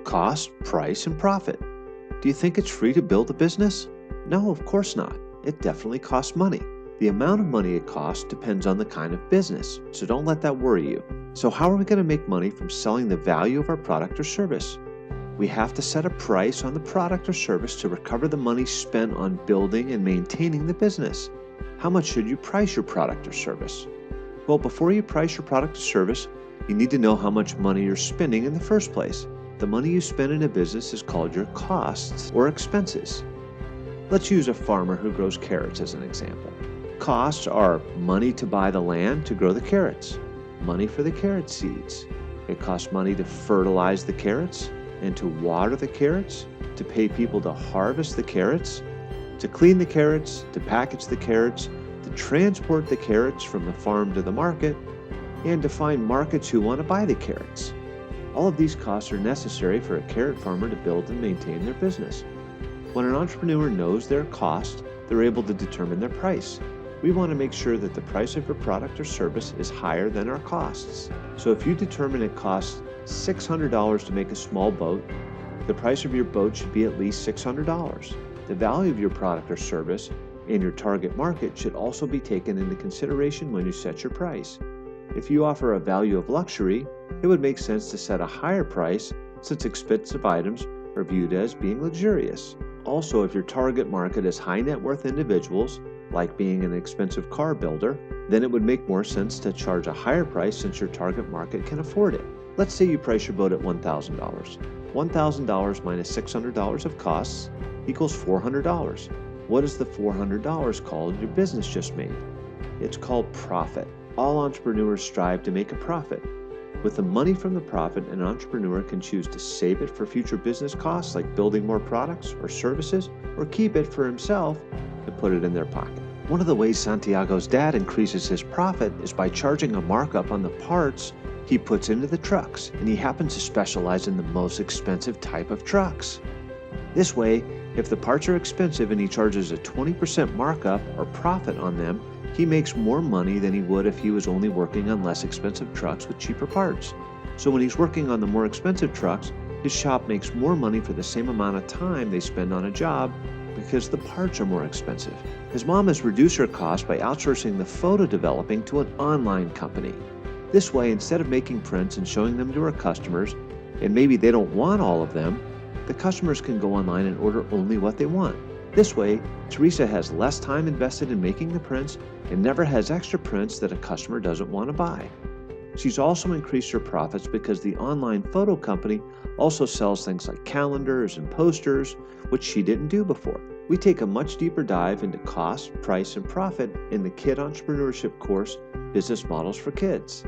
cost, price, and profit. Do you think it's free to build a business? No, of course not. It definitely costs money. The amount of money it costs depends on the kind of business, so don't let that worry you. So how are we going to make money from selling the value of our product or service? We have to set a price on the product or service to recover the money spent on building and maintaining the business. How much should you price your product or service? Well, before you price your product or service, you need to know how much money you're spending in the first place. The money you spend in a business is called your costs or expenses. Let's use a farmer who grows carrots as an example. Costs are money to buy the land to grow the carrots, money for the carrot seeds. It costs money to fertilize the carrots and to water the carrots, to pay people to harvest the carrots, to clean the carrots, to package the carrots, to transport the carrots from the farm to the market, and to find markets who want to buy the carrots. All of these costs are necessary for a carrot farmer to build and maintain their business. When an entrepreneur knows their cost, they're able to determine their price. We want to make sure that the price of your product or service is higher than our costs. So if you determine it costs $600 to make a small boat, the price of your boat should be at least $600. The value of your product or service and your target market should also be taken into consideration when you set your price. If you offer a value of luxury, it would make sense to set a higher price since expensive items are viewed as being luxurious. Also, if your target market is high net worth individuals, like being an expensive car builder, then it would make more sense to charge a higher price since your target market can afford it. Let's say you price your boat at $1,000. $1,000 minus $600 of costs equals $400. What is the $400 called your business just made? It's called profit. All entrepreneurs strive to make a profit. With the money from the profit, an entrepreneur can choose to save it for future business costs like building more products or services, or keep it for himself and put it in their pocket. One of the ways Santiago's dad increases his profit is by charging a markup on the parts he puts into the trucks, and he happens to specialize in the most expensive type of trucks. This way, if the parts are expensive and he charges a 20% markup or profit on them, he makes more money than he would if he was only working on less expensive trucks with cheaper parts. So when he's working on the more expensive trucks, his shop makes more money for the same amount of time they spend on a job because the parts are more expensive. His mom has reduced her costs by outsourcing the photo developing to an online company. This way, instead of making prints and showing them to her customers, and maybe they don't want all of them, the customers can go online and order only what they want. This way, Teresa has less time invested in making the prints and never has extra prints that a customer doesn't want to buy. She's also increased her profits because the online photo company also sells things like calendars and posters, which she didn't do before. We take a much deeper dive into cost, price, and profit in the Kid Entrepreneurship course, Business Models for Kids.